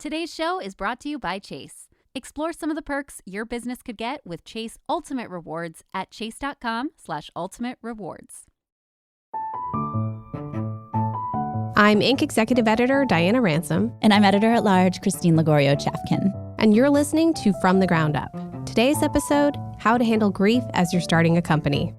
Today's show is brought to you by Chase. Explore some of the perks your business could get with Chase Ultimate Rewards at chase.com/ultimate rewards. I'm Inc. Executive Editor Diana Ransom. And I'm Editor-at-Large Christine Lagorio-Chafkin. And you're listening to From the Ground Up. Today's episode, How to Handle Grief as You're Starting a Company.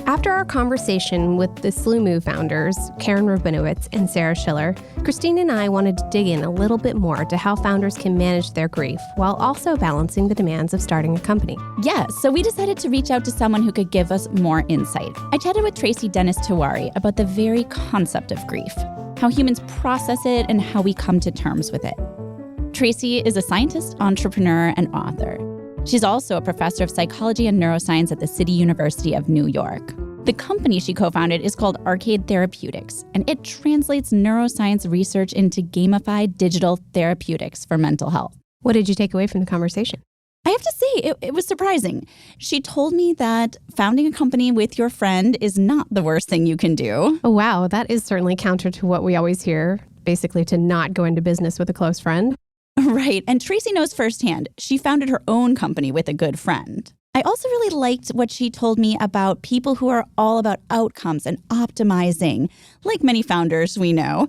After our conversation with the Sloomoo founders, Karen Robinovitz and Sara Schiller, Christine and I wanted to dig in a little bit more to how founders can manage their grief while also balancing the demands of starting a company. Yeah, so we decided to reach out to someone who could give us more insight. I chatted with Tracy Dennis-Tiwary about the very concept of grief, how humans process it and how we come to terms with it. Tracy is a scientist, entrepreneur, and author. She's also a professor of psychology and neuroscience at the City University of New York. The company she co-founded is called Arcade Therapeutics, and it translates neuroscience research into gamified digital therapeutics for mental health. What did you take away from the conversation? I have to say, it was surprising. She told me that founding a company with your friend is not the worst thing you can do. Oh, wow. That is certainly counter to what we always hear, basically to not go into business with a close friend. Right. And Tracy knows firsthand. She founded her own company with a good friend. I also really liked what she told me about people who are all about outcomes and optimizing. Like many founders we know,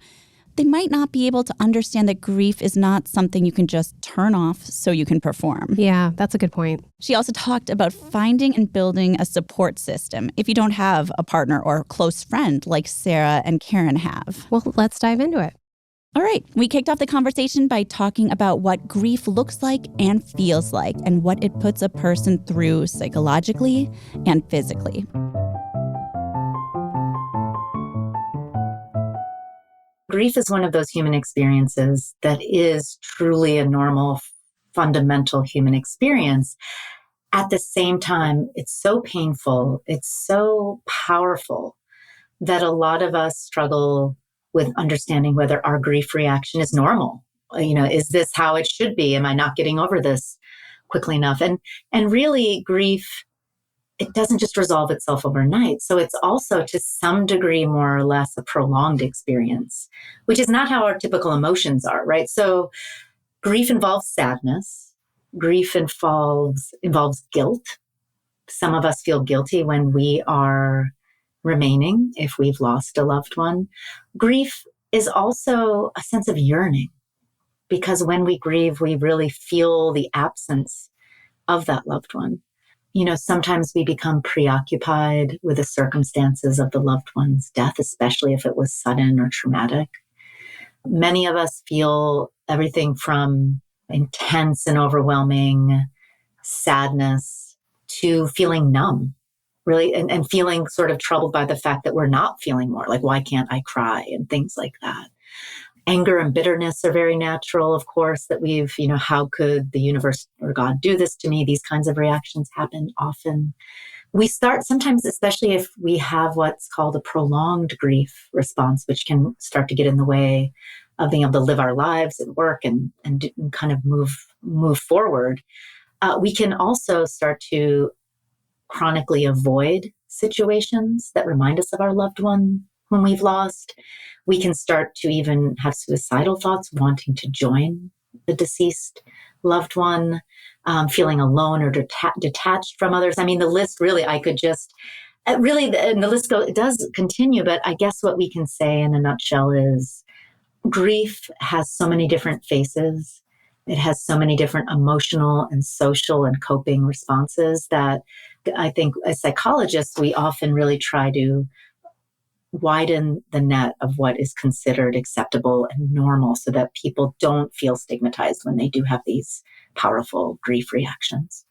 they might not be able to understand that grief is not something you can just turn off so you can perform. Yeah, that's a good point. She also talked about finding and building a support system if you don't have a partner or a close friend like Sara and Karen have. Well, let's dive into it. All right, we kicked off the conversation by talking about what grief looks like and feels like and what it puts a person through psychologically and physically. Grief is one of those human experiences that is truly a normal, fundamental human experience. At the same time, it's so painful, it's so powerful that a lot of us struggle with understanding whether our grief reaction is normal. Is this how it should be? Am I not getting over this quickly enough? And really, grief, it doesn't just resolve itself overnight. So it's also to some degree, more or less, a prolonged experience, which is not how our typical emotions are, right? So grief involves sadness. Grief involves guilt. Some of us feel guilty when we are remaining, if we've lost a loved one. Grief is also a sense of yearning, because when we grieve, we really feel the absence of that loved one. Sometimes we become preoccupied with the circumstances of the loved one's death, especially if it was sudden or traumatic. Many of us feel everything from intense and overwhelming sadness to feeling numb. Really, and feeling sort of troubled by the fact that we're not feeling more, like, why can't I cry, and things like that. Anger and bitterness are very natural, of course, that how could the universe or God do this to me? These kinds of reactions happen often. We start sometimes, especially if we have what's called a prolonged grief response, which can start to get in the way of being able to live our lives and work and kind of move forward. We can also start to chronically avoid situations that remind us of our loved one whom we've lost. We can start to even have suicidal thoughts, wanting to join the deceased loved one, feeling alone or detached from others. I mean, the list really, and the list it does continue, but I guess what we can say in a nutshell is grief has so many different faces. It has so many different emotional and social and coping responses that I think as psychologists, we often really try to widen the net of what is considered acceptable and normal so that people don't feel stigmatized when they do have these powerful grief reactions.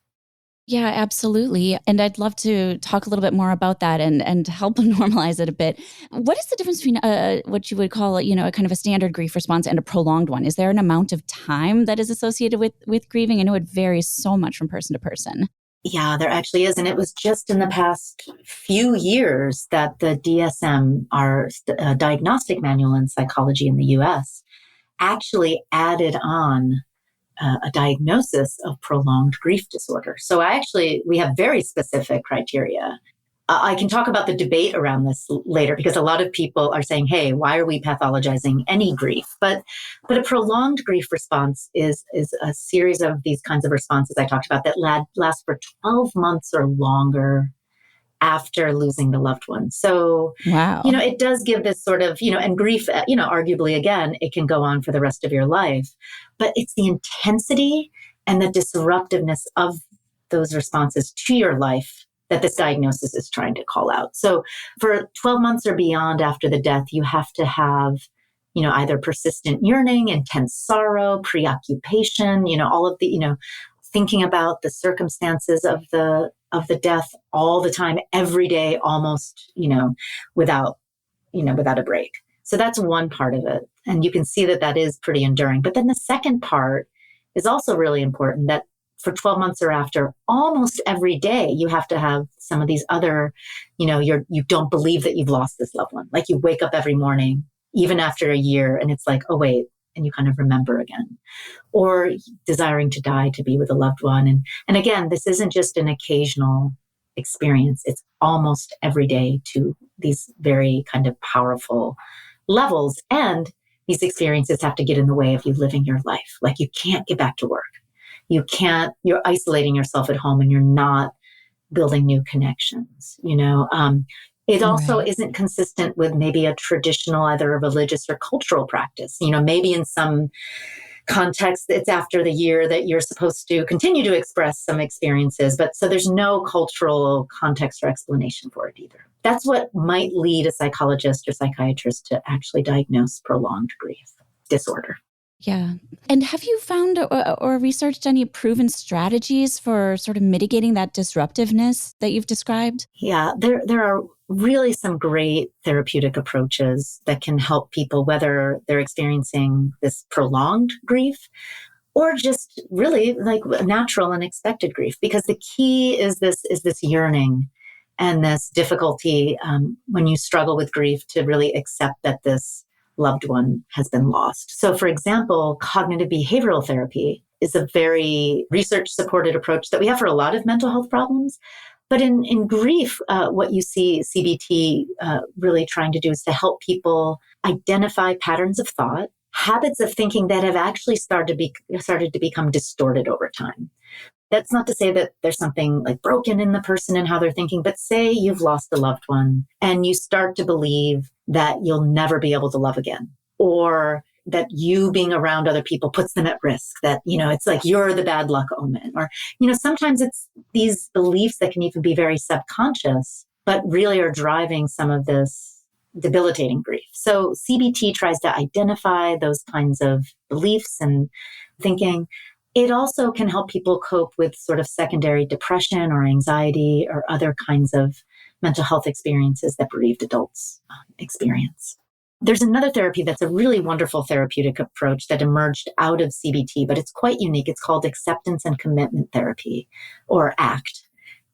Yeah, absolutely. And I'd love to talk a little bit more about that and help normalize it a bit. What is the difference between what you would call, a kind of a standard grief response and a prolonged one? Is there an amount of time that is associated with grieving? I know it varies so much from person to person. Yeah, there actually is. And it was just in the past few years that the DSM, our diagnostic manual in psychology in the US, actually added on a diagnosis of prolonged grief disorder. So we have very specific criteria I can talk about the debate around this later, because a lot of people are saying, hey, why are we pathologizing any grief? But a prolonged grief response is a series of these kinds of responses I talked about that last for 12 months or longer after losing the loved one. So, wow. It does give this sort of, and grief, arguably, again, it can go on for the rest of your life. But it's the intensity and the disruptiveness of those responses to your life that this diagnosis is trying to call out. So for 12 months or beyond after the death, you have to have, either persistent yearning, intense sorrow, preoccupation, all of the, thinking about the circumstances of the death all the time, every day, almost, without a break. So that's one part of it. And you can see that is pretty enduring. But then the second part is also really important, that for 12 months or after, almost every day, you have to have some of these other, you don't believe that you've lost this loved one. Like you wake up every morning, even after a year, and it's like, oh, wait, and you kind of remember again. Or desiring to die, to be with a loved one. And again, this isn't just an occasional experience. It's almost every day to these very kind of powerful levels. And these experiences have to get in the way of you living your life. Like you can't get back to work. You're isolating yourself at home and you're not building new connections, It also isn't consistent with maybe a traditional, either a religious or cultural practice. Maybe in some context, it's after the year that you're supposed to continue to express some experiences. But so there's no cultural context or explanation for it either. That's what might lead a psychologist or psychiatrist to actually diagnose prolonged grief disorder. Yeah. And have you found or researched any proven strategies for sort of mitigating that disruptiveness that you've described? Yeah, there are really some great therapeutic approaches that can help people, whether they're experiencing this prolonged grief or just really like natural and expected grief. Because the key is this yearning and this difficulty when you struggle with grief to really accept that this loved one has been lost. So for example, cognitive behavioral therapy is a very research-supported approach that we have for a lot of mental health problems. But in grief, what you see CBT really trying to do is to help people identify patterns of thought, habits of thinking that have actually started to become distorted over time. That's not to say that there's something like broken in the person and how they're thinking, but say you've lost a loved one and you start to believe that you'll never be able to love again, or that you being around other people puts them at risk, that, it's like you're the bad luck omen, or, sometimes it's these beliefs that can even be very subconscious, but really are driving some of this debilitating grief. So CBT tries to identify those kinds of beliefs and thinking. It also can help people cope with sort of secondary depression or anxiety or other kinds of mental health experiences that bereaved adults experience. There's another therapy that's a really wonderful therapeutic approach that emerged out of CBT, but it's quite unique. It's called acceptance and commitment therapy, or ACT.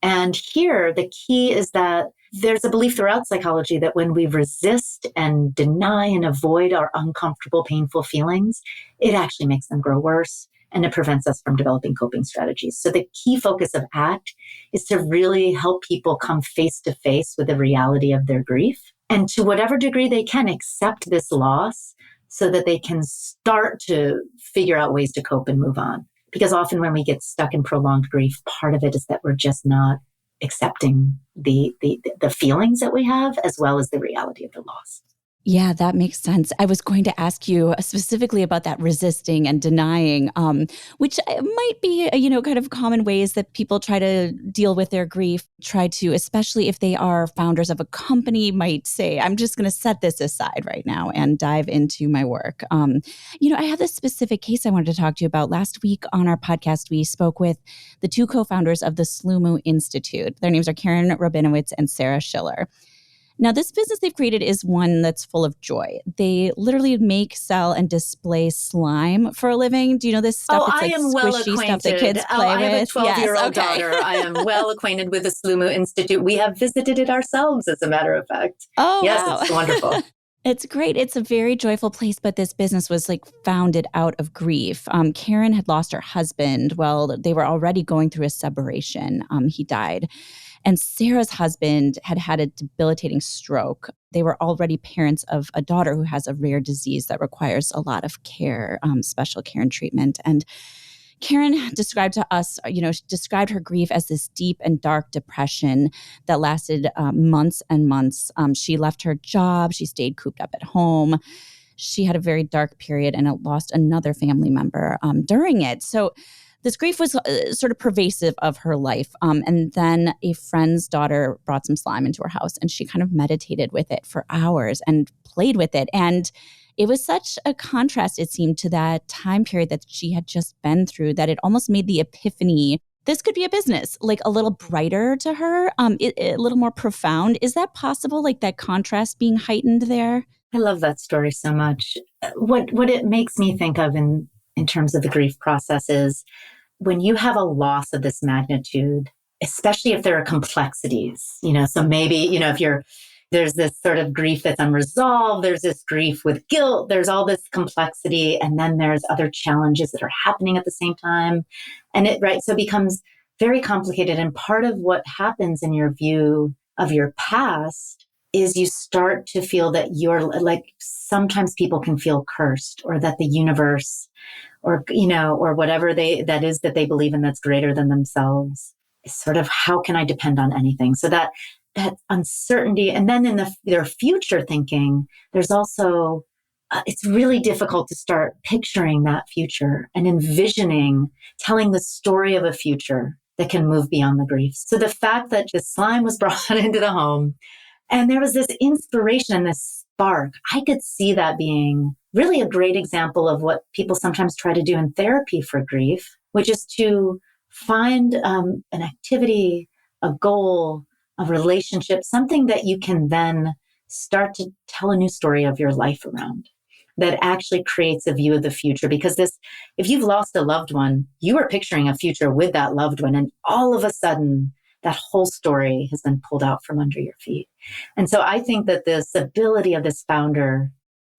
And here, the key is that there's a belief throughout psychology that when we resist and deny and avoid our uncomfortable, painful feelings, it actually makes them grow worse. And it prevents us from developing coping strategies. So the key focus of ACT is to really help people come face to face with the reality of their grief, and to whatever degree they can accept this loss so that they can start to figure out ways to cope and move on. Because often when we get stuck in prolonged grief, part of it is that we're just not accepting the feelings that we have, as well as the reality of the loss. Yeah, that makes sense. I was going to ask you specifically about that resisting and denying, which might be, kind of common ways that people try to deal with their grief, especially if they are founders of a company, might say, I'm just going to set this aside right now and dive into my work. I have this specific case I wanted to talk to you about. Last week on our podcast, we spoke with the two co-founders of the Sloomoo Institute. Their names are Karen Robinovitz and Sara Schiller. Now, this business they've created is one that's full of joy. They literally make, sell, and display slime for a living. Do you know this stuff? It's like squishy stuff that kids play with. I have a 12-year-old daughter. I am well acquainted with the Sloomoo Institute. We have visited it ourselves, as a matter of fact. Oh, yes, wow. It's wonderful. It's great. It's a very joyful place, but this business was founded out of grief. Karen had lost her husband while they were already going through a separation. He died. And Sarah's husband had had a debilitating stroke. They were already parents of a daughter who has a rare disease that requires a lot of care, special care and treatment. And Karen described to us, she described her grief as this deep and dark depression that lasted months and months. She left her job. She stayed cooped up at home. She had a very dark period and lost another family member during it. So this grief was sort of pervasive of her life. And then a friend's daughter brought some slime into her house, and she kind of meditated with it for hours and played with it. And it was such a contrast, it seemed, to that time period that she had just been through, that it almost made the epiphany, this could be a business, like a little brighter to her, a little more profound. Is that possible, like that contrast being heightened there? I love that story so much. What it makes me think of in terms of the grief process is when you have a loss of this magnitude, especially if there are complexities, so maybe, if there's this sort of grief that's unresolved, there's this grief with guilt, there's all this complexity, and then there's other challenges that are happening at the same time. And so it becomes very complicated. And part of what happens in your view of your past is you start to feel that you're like, sometimes people can feel cursed, or that the universe or whatever that is that they believe in that's greater than themselves is sort of, how can I depend on anything? So that uncertainty. And then in their future thinking, there's also, it's really difficult to start picturing that future and envisioning, telling the story of a future that can move beyond the grief. So the fact that the slime was brought into the home and there was this inspiration and this spark, I could see that being really a great example of what people sometimes try to do in therapy for grief, which is to find an activity, a goal, a relationship, something that you can then start to tell a new story of your life around, that actually creates a view of the future. Because if you've lost a loved one, you are picturing a future with that loved one. And all of a sudden, that whole story has been pulled out from under your feet. And so I think that this ability of this founder,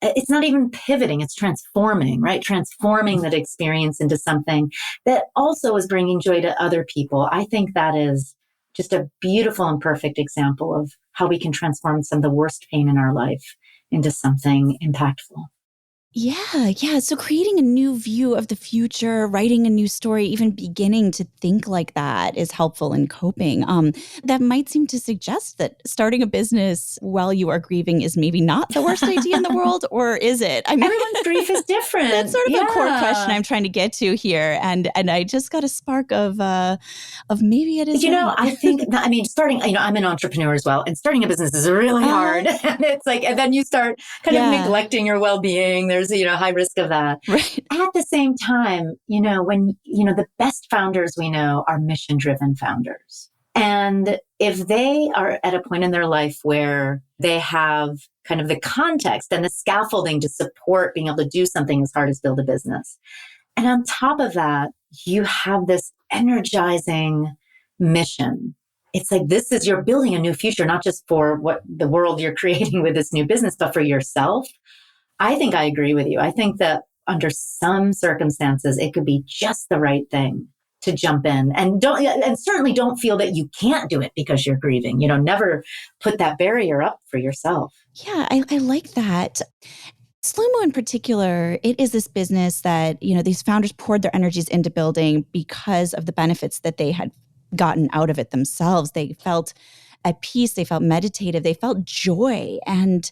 it's not even pivoting, it's transforming, right? Transforming that experience into something that also is bringing joy to other people. I think that is just a beautiful and perfect example of how we can transform some of the worst pain in our life into something impactful. Yeah. So creating a new view of the future, writing a new story, even beginning to think like that is helpful in coping. That might seem to suggest that starting a business while you are grieving is maybe not the worst idea in the world, or is it? I mean, everyone's grief is different. That's sort of a core question I'm trying to get to here, and I just got a spark of maybe it is. I think starting. I'm an entrepreneur as well, and starting a business is really hard. And it's like, and then you start kind of neglecting your well-being. There's high risk of that. Right. At the same time, when the best founders we know are mission-driven founders. And if they are at a point in their life where they have kind of the context and the scaffolding to support being able to do something as hard as build a business, and on top of that, you have this energizing mission. It's like, you're building a new future, not just for what the world you're creating with this new business, but for yourself. I think I agree with you. I think that under some circumstances, it could be just the right thing to jump in, and certainly don't feel that you can't do it because you're grieving. Never put that barrier up for yourself. Yeah, I like that. Sloomoo in particular, it is this business that, these founders poured their energies into building because of the benefits that they had gotten out of it themselves. They felt at peace, they felt meditative, they felt joy. And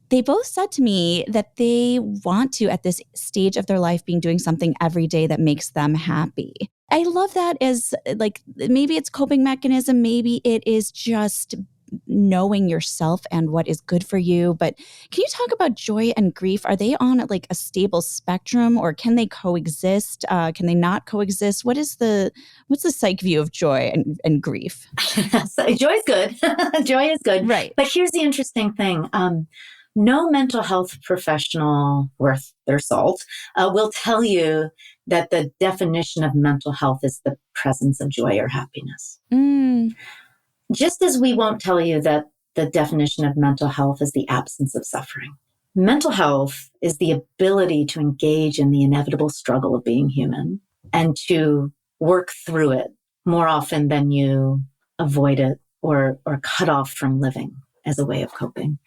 they both said to me that they want to, at this stage of their life, being doing something every day that makes them happy. I love that as, like, maybe it's coping mechanism, maybe it is just knowing yourself and what is good for you. But can you talk about joy and grief? Are they on like a stable spectrum, or can they coexist? Can they not coexist? What's the psych view of joy and grief? So joy is good. Joy is good. Right. But here's the interesting thing. No mental health professional worth their salt will tell you that the definition of mental health is the presence of joy or happiness. Just as we won't tell you that the definition of mental health is the absence of suffering. Mental health is the ability to engage in the inevitable struggle of being human and to work through it more often than you avoid it or cut off from living as a way of coping.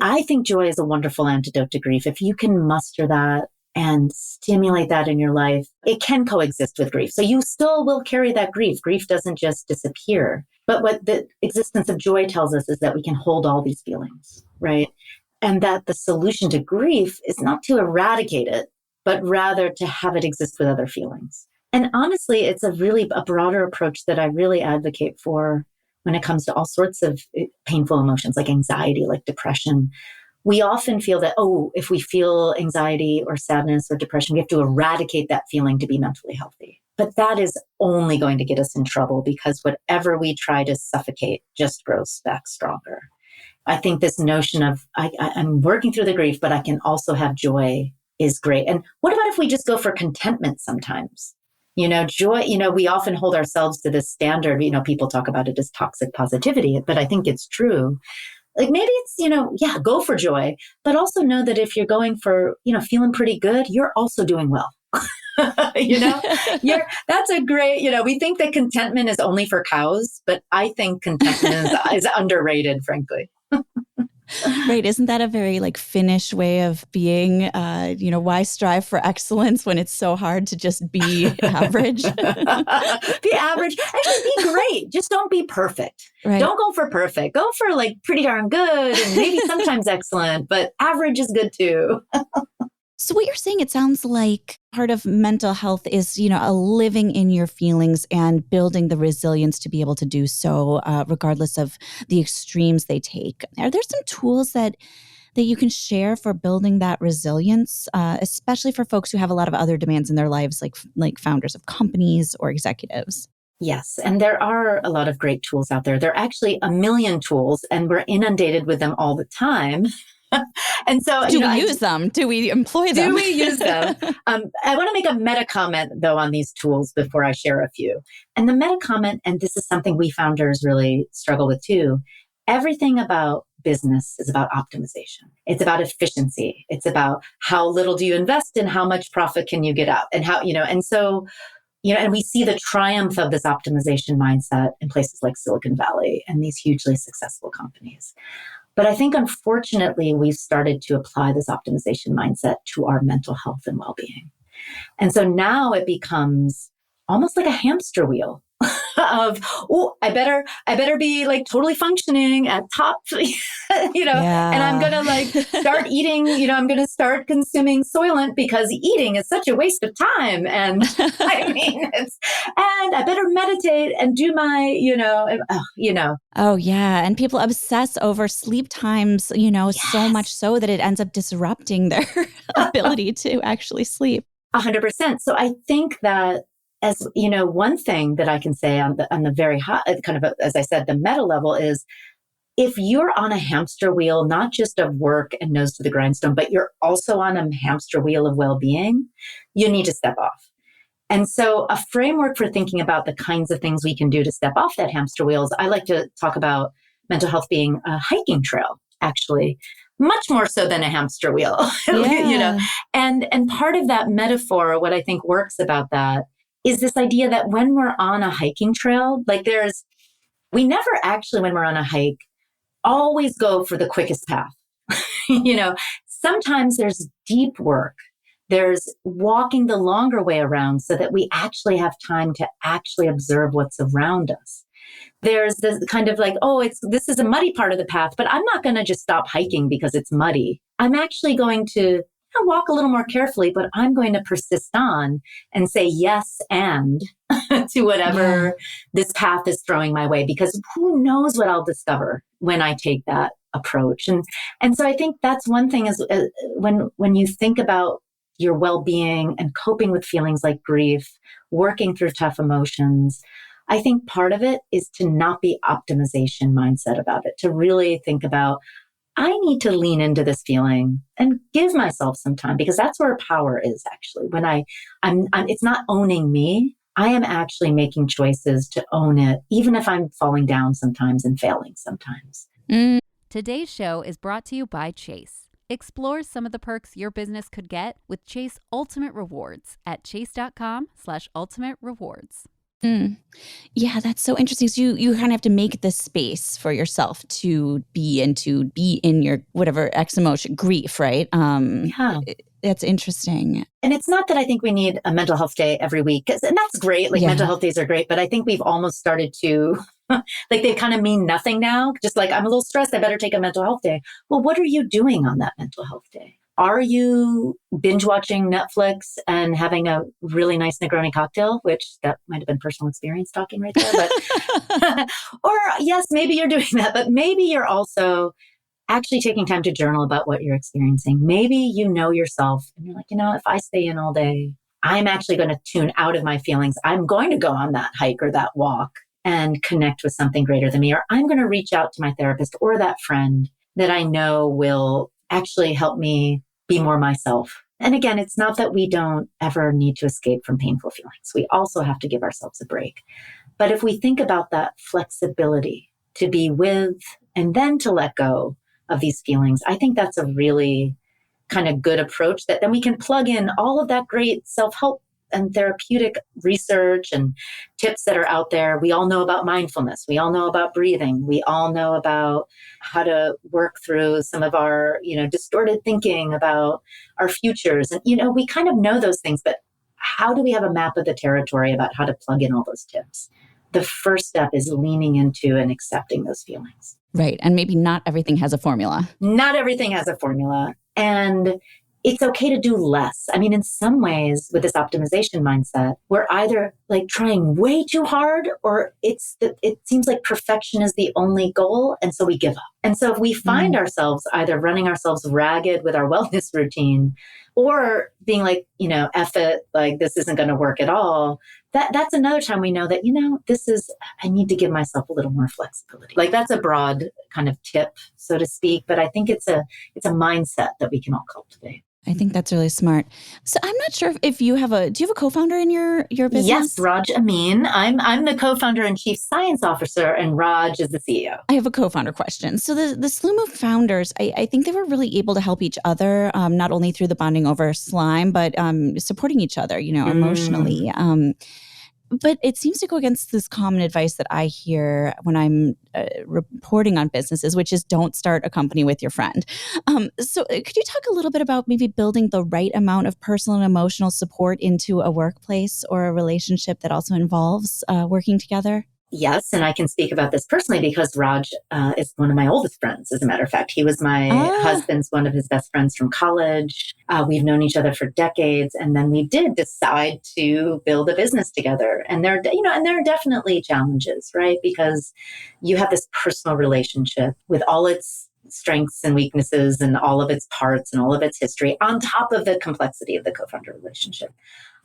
I think joy is a wonderful antidote to grief. If you can muster that and stimulate that in your life, it can coexist with grief. So you still will carry that grief. Grief doesn't just disappear. But what the existence of joy tells us is that we can hold all these feelings, right? And that the solution to grief is not to eradicate it, but rather to have it exist with other feelings. And honestly, it's a broader approach that I really advocate for when it comes to all sorts of painful emotions like anxiety, like depression. We often feel that, if we feel anxiety or sadness or depression, we have to eradicate that feeling to be mentally healthy. But that is only going to get us in trouble because whatever we try to suffocate just grows back stronger. I think this notion of I'm working through the grief, but I can also have joy is great. And what about if we just go for contentment sometimes? Joy, we often hold ourselves to this standard. People talk about it as toxic positivity, but I think it's true. Like maybe it's, go for joy, but also know that if you're going for, feeling pretty good, you're also doing well. That's a great, we think that contentment is only for cows, but I think contentment is underrated, frankly. Right. Isn't that a very Finnish way of being? Why strive for excellence when it's so hard to just be average? Be average. Actually, be great. Just don't be perfect. Right. Don't go for perfect. Go for pretty darn good and maybe sometimes excellent, but average is good too. So what you're saying, it sounds like part of mental health is, a living in your feelings and building the resilience to be able to do so, regardless of the extremes they take. Are there some tools that you can share for building that resilience, especially for folks who have a lot of other demands in their lives, like founders of companies or executives? Yes. And there are a lot of great tools out there. There are actually a million tools, and we're inundated with them all the time. And so, do we use them? Do we employ them? Do we use them? I want to make a meta comment, though, on these tools before I share a few. And the meta comment, and this is something we founders really struggle with too, everything about business is about optimization. It's about efficiency. It's about how little do you invest and how much profit can you get out, and how, and so, and we see the triumph of this optimization mindset in places like Silicon Valley and these hugely successful companies. But I think, unfortunately, we've started to apply this optimization mindset to our mental health and well-being. And so now it becomes almost like a hamster wheel of, I better be totally functioning at top, and I'm going to start eating, I'm going to start consuming Soylent because eating is such a waste of time. And and I better meditate and do my, Oh, yeah. And people obsess over sleep times, Yes. so much so that it ends up disrupting their ability to actually sleep. 100%. So I think that, as one thing that I can say on the very high, kind of, as I said, the meta level is, if you're on a hamster wheel, not just of work and nose to the grindstone, but you're also on a hamster wheel of well-being, you need to step off. And so a framework for thinking about the kinds of things we can do to step off that hamster wheel is, I like to talk about mental health being a hiking trail, actually, much more so than a hamster wheel, Yeah. And part of that metaphor, what I think works about that is this idea that when we're on a hiking trail, we never actually, when we're on a hike, always go for the quickest path. Sometimes there's deep work. There's walking the longer way around so that we actually have time to actually observe what's around us. There's this kind of this is a muddy part of the path, but I'm not going to just stop hiking because it's muddy. I'm actually going to walk a little more carefully, but I'm going to persist on and say yes and to whatever this path is throwing my way, because who knows what I'll discover when I take that approach. And so I think that's one thing is when you think about your well-being and coping with feelings like grief, working through tough emotions, I think part of it is to not be optimization mindset about it, to really think about, I need to lean into this feeling and give myself some time, because that's where power is actually. When I'm it's not owning me. I am actually making choices to own it, even if I'm falling down sometimes and failing sometimes. Today's show is brought to you by Chase. Explore some of the perks your business could get with Chase Ultimate Rewards at chase.com/ultimate rewards. Mm. Yeah, that's so interesting. So you kind of have to make the space for yourself to be in your whatever X emotion, grief, right? Yeah. That's interesting. And it's not that I think we need a mental health day every week, and that's great. Like mental health days are great, but I think we've almost started to, like they kind of mean nothing now. Just like, I'm a little stressed, I better take a mental health day. Well, what are you doing on that mental health day? Are you binge watching Netflix and having a really nice Negroni cocktail, which that might have been personal experience talking right there, but, or yes, maybe you're doing that, but maybe you're also actually taking time to journal about what you're experiencing. Maybe you know yourself and you're like, if I stay in all day, I'm actually going to tune out of my feelings. I'm going to go on that hike or that walk and connect with something greater than me, or I'm going to reach out to my therapist or that friend that I know will actually help me be more myself. And again, it's not that we don't ever need to escape from painful feelings. We also have to give ourselves a break. But if we think about that flexibility to be with and then to let go of these feelings, I think that's a really kind of good approach that then we can plug in all of that great self-help and therapeutic research and tips that are out there. We all know about mindfulness. We all know about breathing. We all know about how to work through some of our, distorted thinking about our futures. And, we kind of know those things, but how do we have a map of the territory about how to plug in all those tips? The first step is leaning into and accepting those feelings. Right. And maybe not everything has a formula. Not everything has a formula. And it's okay to do less. I mean, in some ways, with this optimization mindset, we're either like trying way too hard, or it seems like perfection is the only goal. And so we give up. And so if we find ourselves either running ourselves ragged with our wellness routine, or being like, F it, like this isn't going to work at all, that's another time we know that, I need to give myself a little more flexibility. Like that's a broad kind of tip, so to speak, but I think it's a mindset that we can all cultivate. I think that's really smart. So I'm not sure if you have do you have a co-founder in your business? Yes, Raj Amin. I'm the co-founder and chief science officer, and Raj is the CEO. I have a co-founder question. So the Sloomoo founders, I think they were really able to help each other, not only through the bonding over slime, but supporting each other, emotionally. But it seems to go against this common advice that I hear when I'm reporting on businesses, which is don't start a company with your friend. So could you talk a little bit about maybe building the right amount of personal and emotional support into a workplace or a relationship that also involves working together? Yes, and I can speak about this personally because Raj is one of my oldest friends, as a matter of fact. He was my husband's one of his best friends from college. We've known each other for decades, and then we did decide to build a business together. And there are definitely challenges, right? Because you have this personal relationship with all its strengths and weaknesses and all of its parts and all of its history on top of the complexity of the co-founder relationship.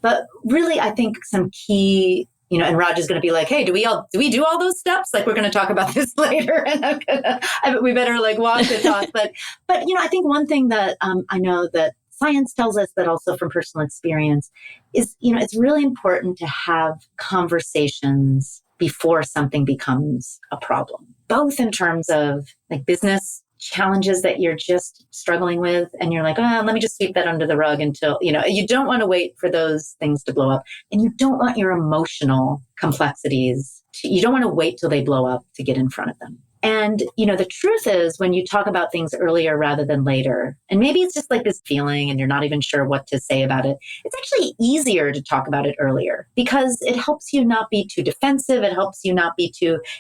But really, I think some key, and Raj is going to be like, hey, do we do all those steps? Like, we're going to talk about this later, and we better like walk the talk. But I think one thing that I know that science tells us, but also from personal experience, is it's really important to have conversations before something becomes a problem, both in terms of like business challenges that you're just struggling with, and you're like, let me just sweep that under the rug until, you don't want to wait for those things to blow up, and you don't want your emotional complexities you don't want to wait till they blow up to get in front of them. And, the truth is when you talk about things earlier rather than later, and maybe it's just like this feeling and you're not even sure what to say about it, it's actually easier to talk about it earlier because it helps you not be too defensive. It helps you not be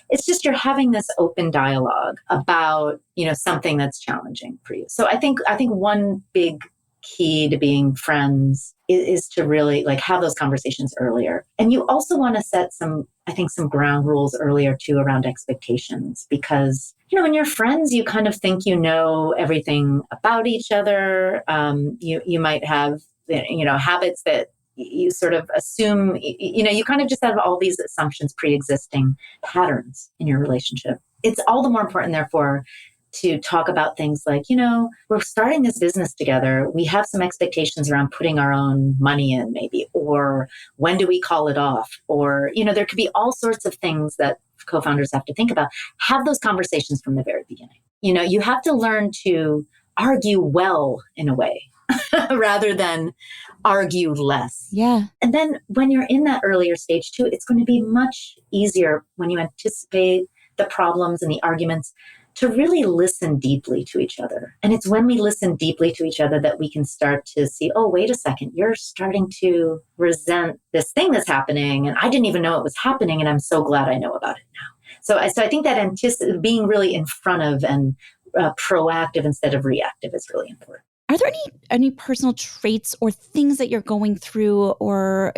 it's just you're having this open dialogue about, something that's challenging for you. So I think one big key to being friends is to really like have those conversations earlier. And you also want to set some ground rules earlier too around expectations, because, when you're friends, you kind of think you know everything about each other. You might have, habits that you sort of assume, you kind of just have all these assumptions, pre-existing patterns in your relationship. It's all the more important, therefore, to talk about things like, we're starting this business together. We have some expectations around putting our own money in maybe, or when do we call it off? Or, there could be all sorts of things that co-founders have to think about. Have those conversations from the very beginning. You have to learn to argue well in a way. rather than argue less. Yeah. And then when you're in that earlier stage too, it's going to be much easier when you anticipate the problems and the arguments to really listen deeply to each other. And it's when we listen deeply to each other that we can start to see, oh, wait a second, you're starting to resent this thing that's happening. And I didn't even know it was happening. And I'm so glad I know about it now. So I think that being really in front of and proactive instead of reactive is really important. Are there any personal traits or things that you're going through or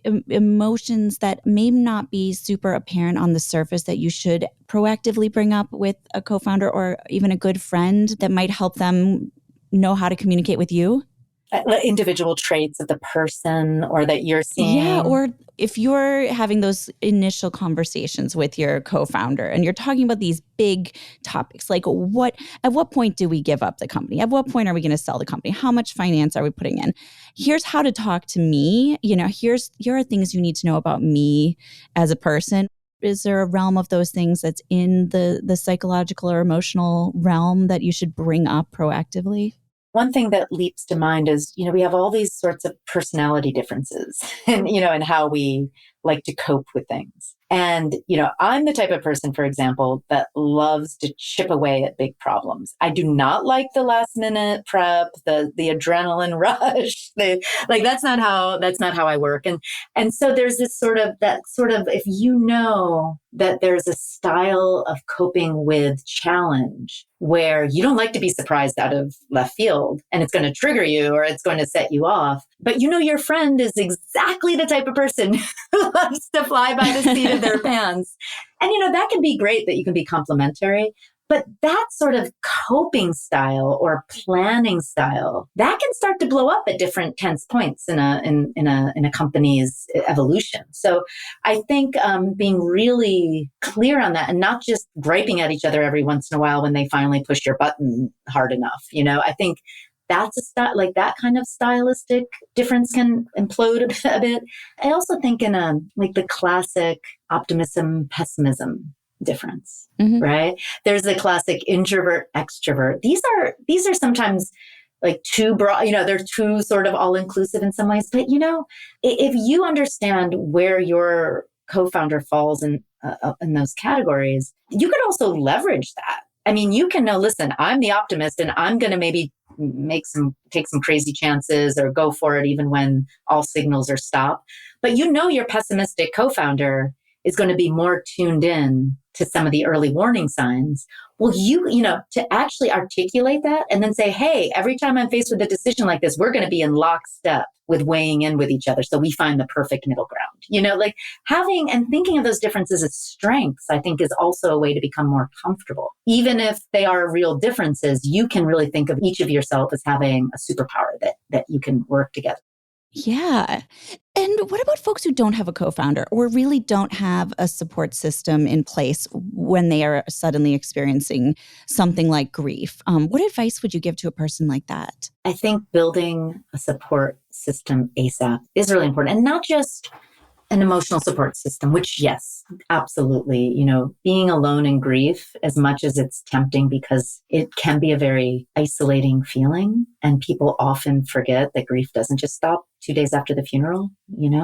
emotions that may not be super apparent on the surface that you should proactively bring up with a co-founder or even a good friend that might help them know how to communicate with you? Individual traits of the person or that you're seeing. Yeah, or if you're having those initial conversations with your co-founder and you're talking about these big topics, like at what point do we give up the company? At what point are we going to sell the company? How much finance are we putting in? Here's how to talk to me. Here are things you need to know about me as a person. Is there a realm of those things that's in the psychological or emotional realm that you should bring up proactively? One thing that leaps to mind is, we have all these sorts of personality differences and how we like to cope with things. And, I'm the type of person, for example, that loves to chip away at big problems. I do not like the last minute prep, the adrenaline rush. That's not how I work. And so there's this sort of, if you know that there's a style of coping with challenge where you don't like to be surprised out of left field and it's going to trigger you or it's going to set you off, but your friend is exactly the type of person who loves to fly by the seat of their pants. And, that can be great that you can be complimentary, but that sort of coping style or planning style, that can start to blow up at different tense points in a company's evolution. So I think being really clear on that and not just griping at each other every once in a while when they finally push your button hard enough. I think that's a style, like that kind of stylistic difference can implode a bit. I also think in the classic optimism, pessimism difference, right? There's the classic introvert, extrovert. These are sometimes like too broad, they're too sort of all inclusive in some ways. But, if you understand where your co-founder falls in those categories, you could also leverage that. I mean, you can know, listen, I'm the optimist and I'm going to maybe take some crazy chances or go for it even when all signals are stopped. But your pessimistic co-founder is going to be more tuned in to some of the early warning signs. Well, to actually articulate that and then say, hey, every time I'm faced with a decision like this, we're going to be in lockstep with weighing in with each other. So we find the perfect middle ground, having and thinking of those differences as strengths, I think is also a way to become more comfortable. Even if they are real differences, you can really think of each of yourself as having a superpower that you can work together. Yeah. And what about folks who don't have a co-founder or really don't have a support system in place when they are suddenly experiencing something like grief? What advice would you give to a person like that? I think building a support system ASAP is really important, and not just an emotional support system, which, yes, absolutely. Being alone in grief, as much as it's tempting because it can be a very isolating feeling. And people often forget that grief doesn't just stop 2 days after the funeral,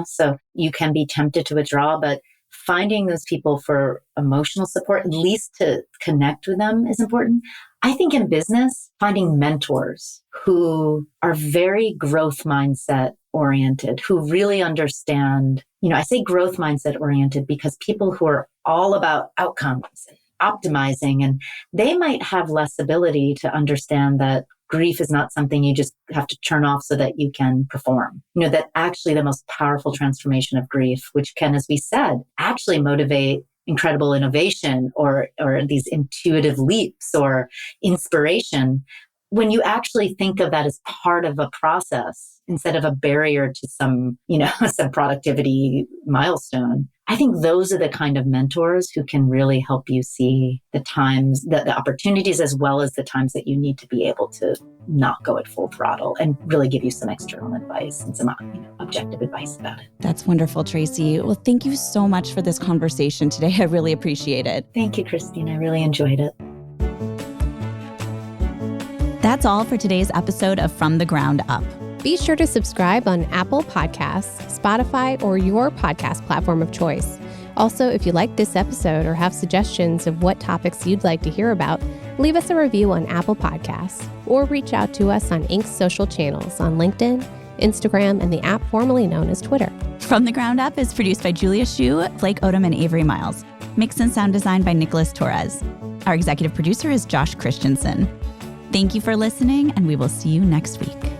so you can be tempted to withdraw, but finding those people for emotional support, at least to connect with them, is important. I think in business, finding mentors who are very growth mindset oriented, who really understand, I say growth mindset oriented because people who are all about outcomes and optimizing, and they might have less ability to understand that grief is not something you just have to turn off so that you can perform. That actually the most powerful transformation of grief, which can, as we said, actually motivate incredible innovation or these intuitive leaps or inspiration. When you actually think of that as part of a process instead of a barrier to some productivity milestone, I think those are the kind of mentors who can really help you see the times, the opportunities, as well as the times that you need to be able to not go at full throttle and really give you some external advice and some objective advice about it. That's wonderful, Tracy. Well, thank you so much for this conversation today. I really appreciate it. Thank you, Christine. I really enjoyed it. That's all for today's episode of From the Ground Up. Be sure to subscribe on Apple Podcasts, Spotify, or your podcast platform of choice. Also, if you like this episode or have suggestions of what topics you'd like to hear about, leave us a review on Apple Podcasts or reach out to us on Inc.'s social channels on LinkedIn, Instagram, and the app formerly known as Twitter. From the Ground Up is produced by Julia Shu, Blake Odom, and Avery Miles. Mix and sound design by Nicholas Torres. Our executive producer is Josh Christensen. Thank you for listening, and we will see you next week.